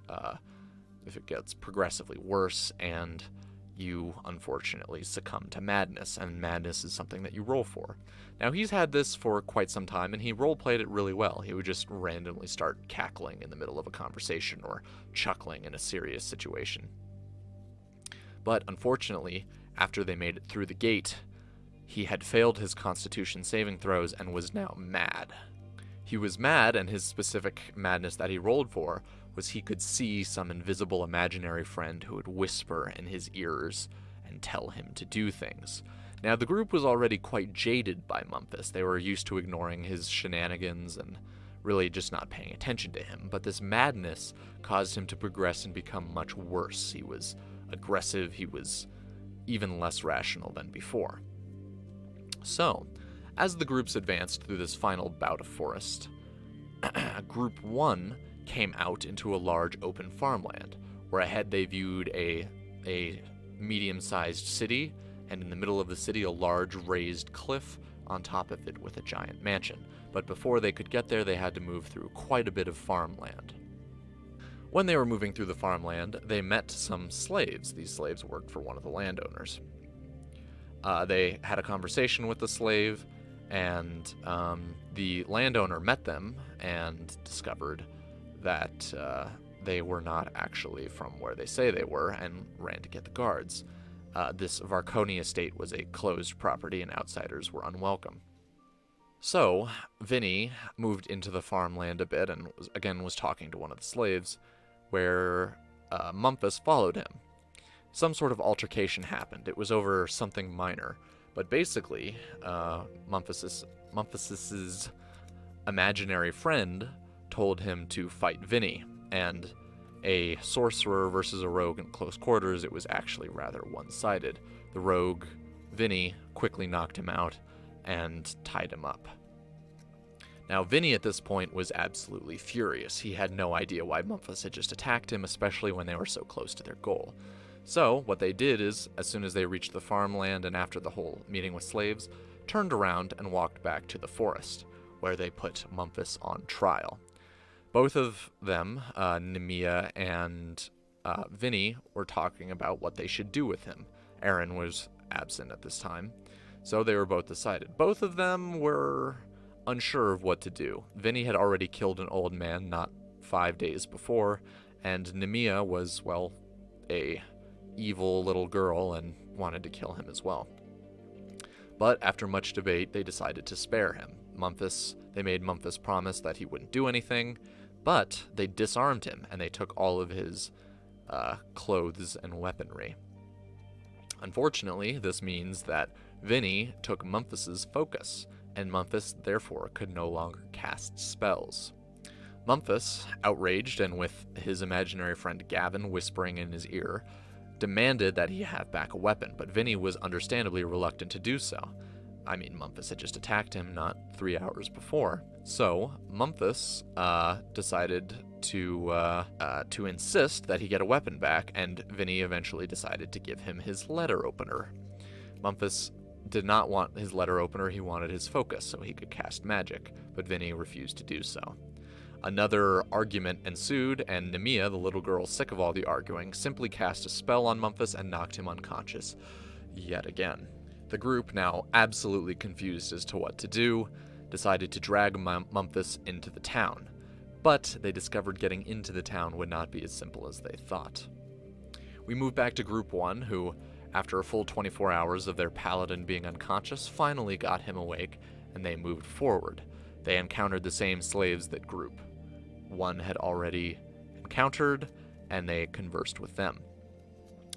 if it gets progressively worse, and you unfortunately succumb to madness, and madness is something that you roll for. Now, he's had this for quite some time, and he role-played it really well. He would just randomly start cackling in the middle of a conversation, or chuckling in a serious situation. But unfortunately, after they made it through the gate, he had failed his Constitution saving throws and was now mad. He was mad, and his specific madness that he rolled for was he could see some invisible imaginary friend who would whisper in his ears and tell him to do things. Now, the group was already quite jaded by Mumphas. They were used to ignoring his shenanigans and really just not paying attention to him, but this madness caused him to progress and become much worse. He was aggressive, he was even less rational than before. So, as the groups advanced through this final bout of forest, Group 1 came out into a large open farmland, where ahead they viewed a medium-sized city, and in the middle of the city a large raised cliff on top of it with a giant mansion. But before they could get there, they had to move through quite a bit of farmland. When they were moving through the farmland, they met some slaves. These slaves worked for one of the landowners. They had a conversation with the slave, and the landowner met them and discovered that they were not actually from where they say they were, and ran to get the guards. This Varconi estate was a closed property, and outsiders were unwelcome. So, Vinny moved into the farmland a bit and was talking to one of the slaves, where Mumphas followed him. Some sort of altercation happened. It was over something minor, but basically, Mumphas's imaginary friend told him to fight Vinny, and a sorcerer versus a rogue in close quarters, it was actually rather one-sided. The rogue, Vinny, quickly knocked him out and tied him up. Now, Vinny at this point was absolutely furious. He had no idea why Memphis had just attacked him, especially when they were so close to their goal. So, what they did is, as soon as they reached the farmland and after the whole meeting with slaves, turned around and walked back to the forest, where they put Memphis on trial. Both of them, Nemea and Vinny, were talking about what they should do with him. Aaron was absent at this time, so they were both decided. Both of them were unsure of what to do. Vinny had already killed an old man not 5 days before, and Nemea was, well, a evil little girl and wanted to kill him as well. But after much debate, they decided to spare him. They made Memphis promise that he wouldn't do anything, but they disarmed him and they took all of his clothes and weaponry. Unfortunately, this means that Vinny took Memphis's focus, and Memphis therefore could no longer cast spells. Memphis, outraged and with his imaginary friend Gavin whispering in his ear, demanded that he have back a weapon, but Vinny was understandably reluctant to do so. I mean, Memphis had just attacked him not 3 hours before. So, Memphis decided to insist that he get a weapon back, and Vinny eventually decided to give him his letter opener. Memphis did not want his letter opener, he wanted his focus so he could cast magic, but Vinny refused to do so. Another argument ensued, and Nemea, the little girl sick of all the arguing, simply cast a spell on Memphis and knocked him unconscious yet again. The group, now absolutely confused as to what to do, decided to drag Memphis into the town, but they discovered getting into the town would not be as simple as they thought. We move back to Group 1, who, after a full 24 hours of their paladin being unconscious, finally got him awake, and they moved forward. They encountered the same slaves that Group 1 had already encountered, and they conversed with them.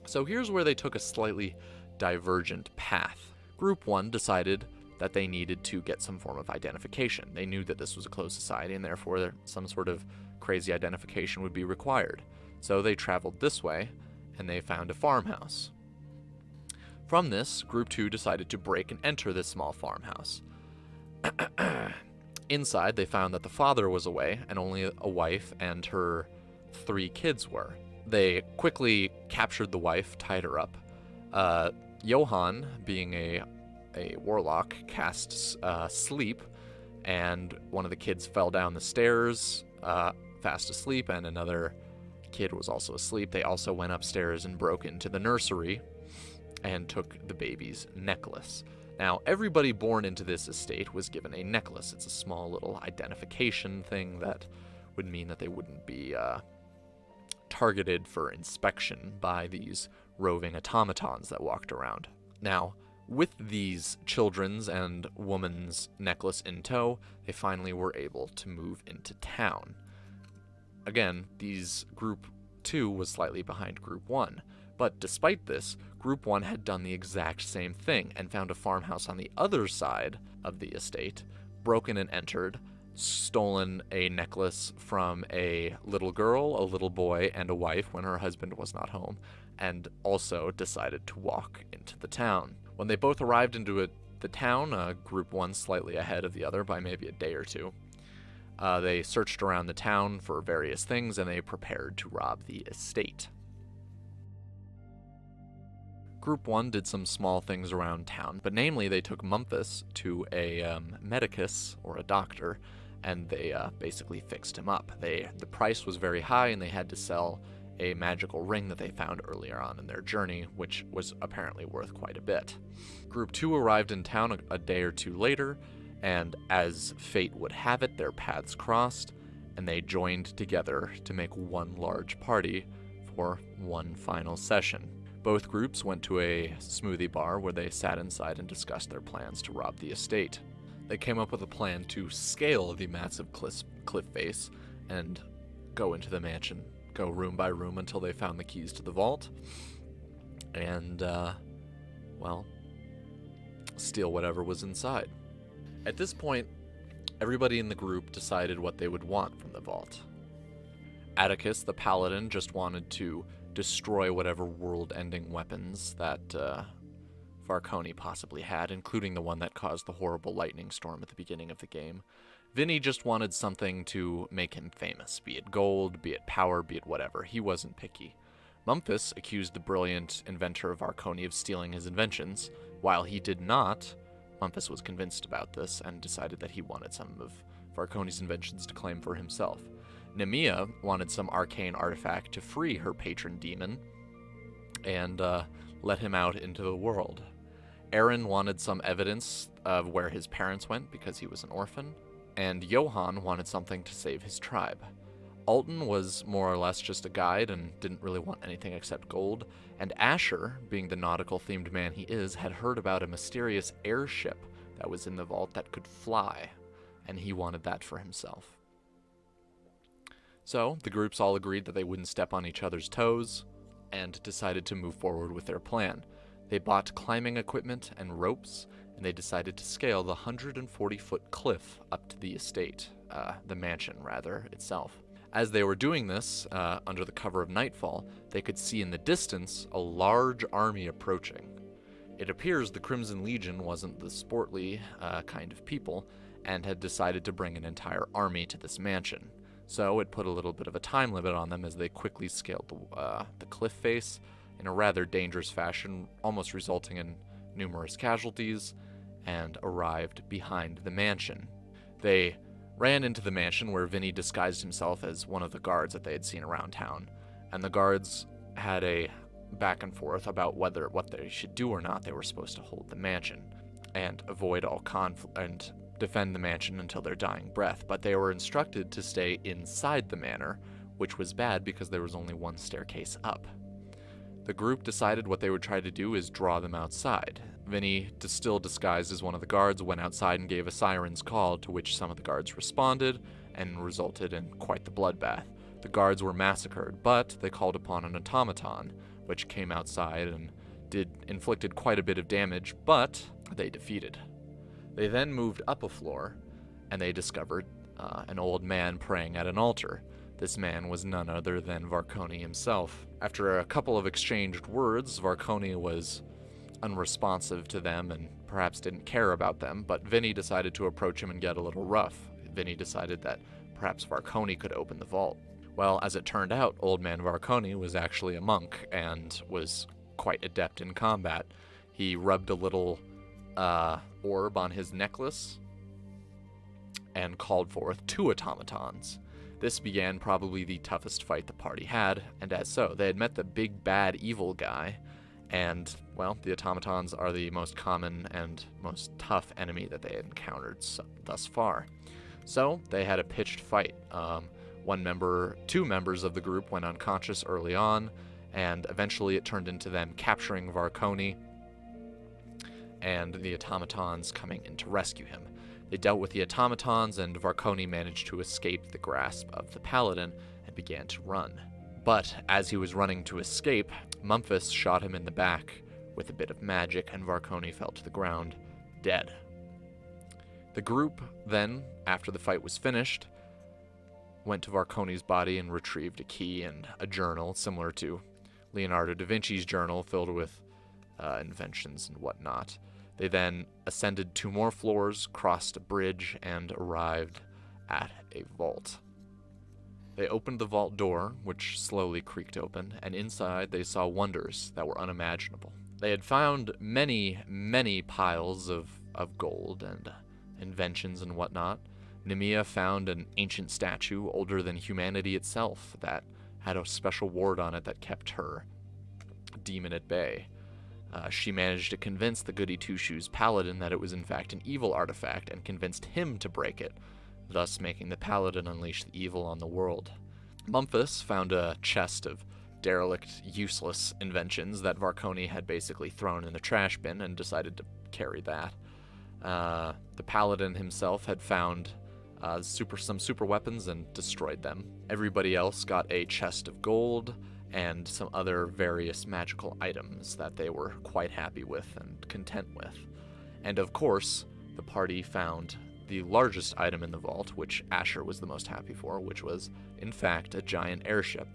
So here's where they took a slightly divergent path. Group 1 decided that they needed to get some form of identification. They knew that this was a closed society, and therefore some sort of crazy identification would be required. So they traveled this way, and they found a farmhouse. From this, Group 2 decided to break and enter this small farmhouse. Inside, they found that the father was away, and only a wife and her 3 kids were. They quickly captured the wife, tied her up. Johann, being a warlock, cast sleep, and one of the kids fell down the stairs fast asleep, and another kid was also asleep. They also went upstairs and broke into the nursery and took the baby's necklace. Now, everybody born into this estate was given a necklace. It's a small little identification thing that would mean that they wouldn't be targeted for inspection by these roving automatons that walked around. Now, with these children's and woman's necklace in tow, they finally were able to move into town. Again, Group 2 was slightly behind Group 1, but despite this, Group 1 had done the exact same thing and found a farmhouse on the other side of the estate, broken and entered, stolen a necklace from a little girl, a little boy, and a wife when her husband was not home, and also decided to walk into the town. When they both arrived into the town, Group 1 slightly ahead of the other by maybe a day or two, they searched around the town for various things, and they prepared to rob the estate. Group 1 did some small things around town, but namely they took Memphis to a medicus, or a doctor, and they basically fixed him up. The price was very high, and they had to sell a magical ring that they found earlier on in their journey, which was apparently worth quite a bit. Group 2 arrived in town a day or two later, and as fate would have it, their paths crossed, and they joined together to make one large party for one final session. Both groups went to a smoothie bar where they sat inside and discussed their plans to rob the estate. They came up with a plan to scale the massive cliff face and go into the mansion, go room by room until they found the keys to the vault, and, steal whatever was inside. At this point, everybody in the group decided what they would want from the vault. Atticus, the paladin, just wanted to destroy whatever world-ending weapons that Varconi possibly had, including the one that caused the horrible lightning storm at the beginning of the game. Vinny just wanted something to make him famous, be it gold, be it power, be it whatever. He wasn't picky. Mumphus accused the brilliant inventor of Varconi of stealing his inventions. While he did not, Mumphus was convinced about this and decided that he wanted some of Varconi's inventions to claim for himself. Nemea wanted some arcane artifact to free her patron demon and let him out into the world. Aaron wanted some evidence of where his parents went because he was an orphan, and Johann wanted something to save his tribe. Alton was more or less just a guide and didn't really want anything except gold, and Asher, being the nautical-themed man he is, had heard about a mysterious airship that was in the vault that could fly, and he wanted that for himself. So, the groups all agreed that they wouldn't step on each other's toes, and decided to move forward with their plan. They bought climbing equipment and ropes, and they decided to scale the 140-foot cliff up to the estate, the mansion, rather, itself. As they were doing this, under the cover of nightfall, they could see in the distance a large army approaching. It appears the Crimson Legion wasn't the sportly kind of people, and had decided to bring an entire army to this mansion. So it put a little bit of a time limit on them as they quickly scaled the cliff face in a rather dangerous fashion, almost resulting in numerous casualties, and arrived behind the mansion. They ran into the mansion where Vinny disguised himself as one of the guards that they had seen around town, and the guards had a back and forth about what they should do or not. They were supposed to hold the mansion and avoid all conflict and defend the mansion until their dying breath, but they were instructed to stay inside the manor, which was bad because there was only one staircase up. The group decided what they would try to do is draw them outside. Vinny, still disguised as one of the guards, went outside and gave a siren's call, to which some of the guards responded, and resulted in quite the bloodbath. The guards were massacred, but they called upon an automaton, which came outside and inflicted quite a bit of damage, but they defeated. They then moved up a floor, and they discovered an old man praying at an altar. This man was none other than Varconi himself. After a couple of exchanged words, Varconi was unresponsive to them and perhaps didn't care about them, but Vinny decided to approach him and get a little rough. Vinny decided that perhaps Varconi could open the vault. Well, as it turned out, old man Varconi was actually a monk and was quite adept in combat. He rubbed a little orb on his necklace and called forth 2 automatons. This began probably the toughest fight the party had, and as so, they had met the big bad evil guy, and, well, the automatons are the most common and most tough enemy that they had encountered thus far. So, they had a pitched fight. 2 members of the group went unconscious early on, and eventually it turned into them capturing Varconi and the automatons coming in to rescue him. They dealt with the automatons, and Varconi managed to escape the grasp of the paladin and began to run. But as he was running to escape, Mumphus shot him in the back with a bit of magic, and Varconi fell to the ground, dead. The group then, after the fight was finished, went to Varconi's body and retrieved a key and a journal similar to Leonardo da Vinci's journal filled with inventions and whatnot. They then ascended 2 more floors, crossed a bridge, and arrived at a vault. They opened the vault door, which slowly creaked open, and inside they saw wonders that were unimaginable. They had found many, many piles of gold and inventions and whatnot. Nemea found an ancient statue older than humanity itself that had a special ward on it that kept her demon at bay. She managed to convince the Goody Two-Shoes paladin that it was in fact an evil artifact and convinced him to break it, thus making the paladin unleash the evil on the world. Mumphus found a chest of derelict, useless inventions that Varconi had basically thrown in the trash bin and decided to carry that. The paladin himself had found some super weapons and destroyed them. Everybody else got a chest of gold and some other various magical items that they were quite happy with and content with. And of course, the party found the largest item in the vault, which Asher was the most happy for, which was, in fact, a giant airship.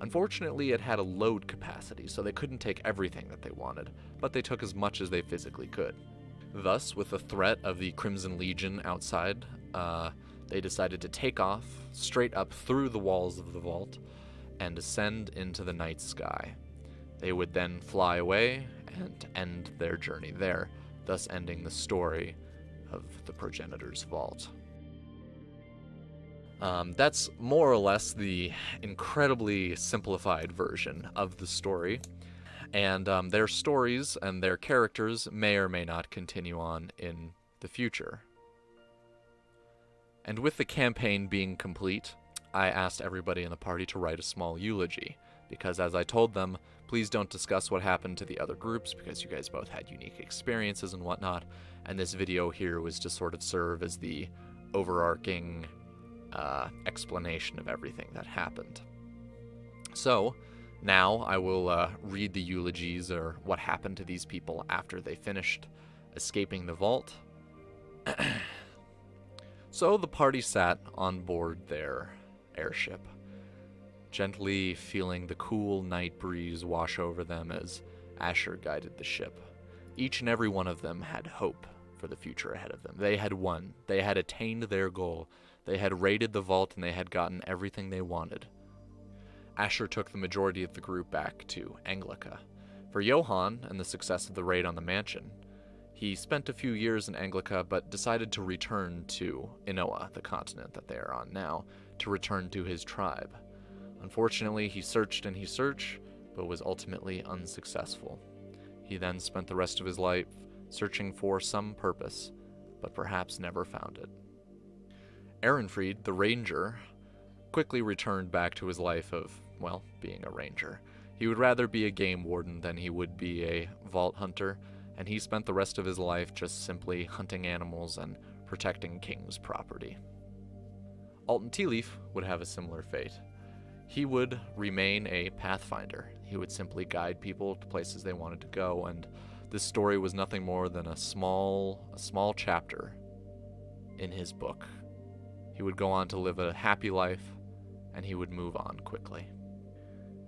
Unfortunately, it had a load capacity, so they couldn't take everything that they wanted, but they took as much as they physically could. Thus, with the threat of the Crimson Legion outside, they decided to take off straight up through the walls of the vault and ascend into the night sky. They would then fly away and end their journey there, thus ending the story of the Progenitor's vault. That's more or less the incredibly simplified version of the story, and their stories and their characters may or may not continue on in the future. And with the campaign being complete, I asked everybody in the party to write a small eulogy, because as I told them, please don't discuss what happened to the other groups, because you guys both had unique experiences and whatnot, and this video here was to sort of serve as the overarching explanation of everything that happened. So, now I will read the eulogies, or what happened to these people after they finished escaping the vault. So the party sat on board their airship, gently feeling the cool night breeze wash over them as Asher guided the ship. Each and every one of them had hope for the future ahead of them. They had won. They had attained their goal. They had raided the vault and they had gotten everything they wanted. Asher took the majority of the group back to Anglica. For Johann and the success of the raid on the mansion, he spent a few years in Anglica but decided to return to Inoa, the continent that they are on now, to return to his tribe. Unfortunately, he searched and he searched, but was ultimately unsuccessful. He then spent the rest of his life searching for some purpose, but perhaps never found it. Ehrenfried, the ranger, quickly returned back to his life of, well, being a ranger. He would rather be a game warden than he would be a vault hunter, and he spent the rest of his life just simply hunting animals and protecting king's property. Alton Tealeaf would have a similar fate. He would remain a pathfinder. He would simply guide people to places they wanted to go, and this story was nothing more than a small chapter in his book. He would go on to live a happy life, and he would move on quickly.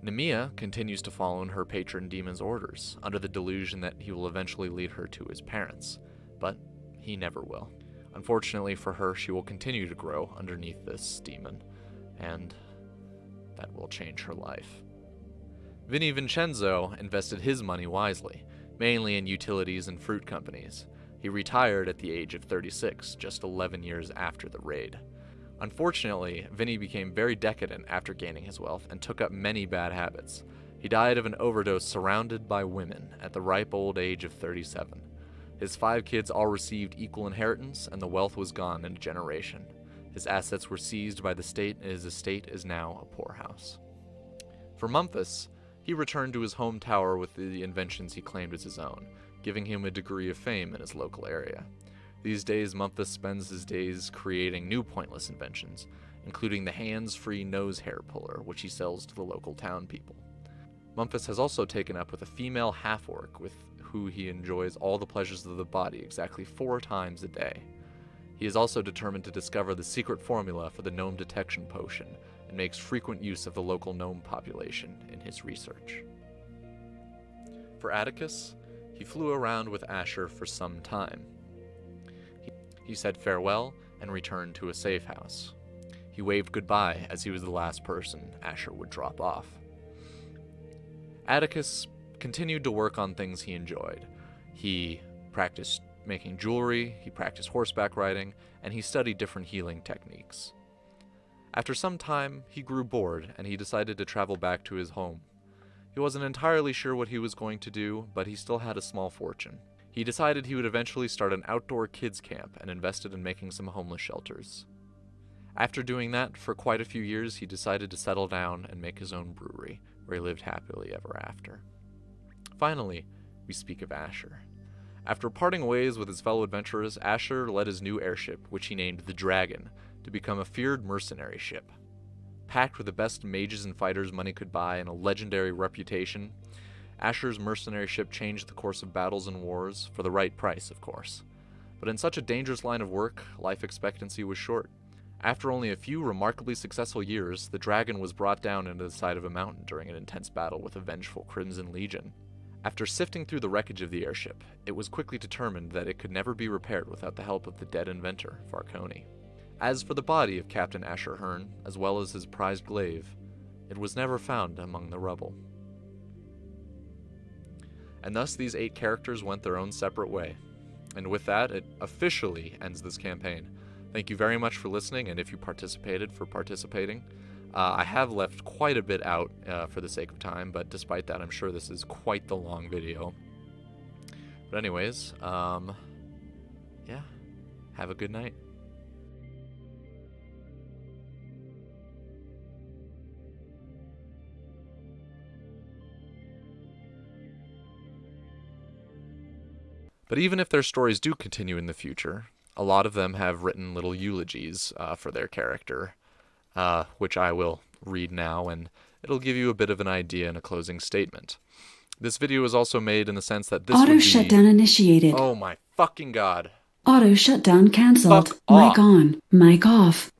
Nemea continues to follow in her patron demon's orders, under the delusion that he will eventually lead her to his parents, but he never will. Unfortunately for her, she will continue to grow underneath this demon, and that will change her life. Vinny Vincenzo invested his money wisely, mainly in utilities and fruit companies. He retired at the age of 36, just 11 years after the raid. Unfortunately, Vinny became very decadent after gaining his wealth and took up many bad habits. He died of an overdose surrounded by women at the ripe old age of 37. His 5 kids all received equal inheritance, and the wealth was gone in a generation. His assets were seized by the state, and his estate is now a poorhouse. For Memphis, he returned to his home tower with the inventions he claimed as his own, giving him a degree of fame in his local area. These days, Memphis spends his days creating new pointless inventions, including the hands-free nose hair puller, which he sells to the local town people. Memphis has also taken up with a female half-orc with who he enjoys all the pleasures of the body exactly 4 times a day. He is also determined to discover the secret formula for the gnome detection potion, and makes frequent use of the local gnome population in his research. For Atticus, he flew around with Asher for some time. He said farewell and returned to a safe house. He waved goodbye as he was the last person Asher would drop off. Atticus continued to work on things he enjoyed. He practiced making jewelry, he practiced horseback riding, and he studied different healing techniques. After some time, he grew bored and he decided to travel back to his home. He wasn't entirely sure what he was going to do, but he still had a small fortune. He decided he would eventually start an outdoor kids camp and invested in making some homeless shelters. After doing that for quite a few years, he decided to settle down and make his own brewery, where he lived happily ever after. Finally, we speak of Asher. After parting ways with his fellow adventurers, Asher led his new airship, which he named the Dragon, to become a feared mercenary ship. Packed with the best mages and fighters money could buy and a legendary reputation, Asher's mercenary ship changed the course of battles and wars, for the right price, of course. But in such a dangerous line of work, life expectancy was short. After only a few remarkably successful years, the dragon was brought down into the side of a mountain during an intense battle with a vengeful Crimson Legion. After sifting through the wreckage of the airship, it was quickly determined that it could never be repaired without the help of the dead inventor, Varconi. As for the body of Captain Asher Hearn, as well as his prized glaive, it was never found among the rubble. And thus these 8 characters went their own separate way. And with that, it officially ends this campaign. Thank you very much for listening, and if you participated, for participating. I have left quite a bit out for the sake of time, but despite that, I'm sure this is quite the long video. But anyways, yeah, have a good night. But even if their stories do continue in the future, a lot of them have written little eulogies for their character, which I will read now, and it'll give you a bit of an idea in a closing statement. This video is also made in the sense that this Auto would be... shutdown initiated. Oh my fucking god. Auto shutdown cancelled. Fuck off. Mic on. Mic off.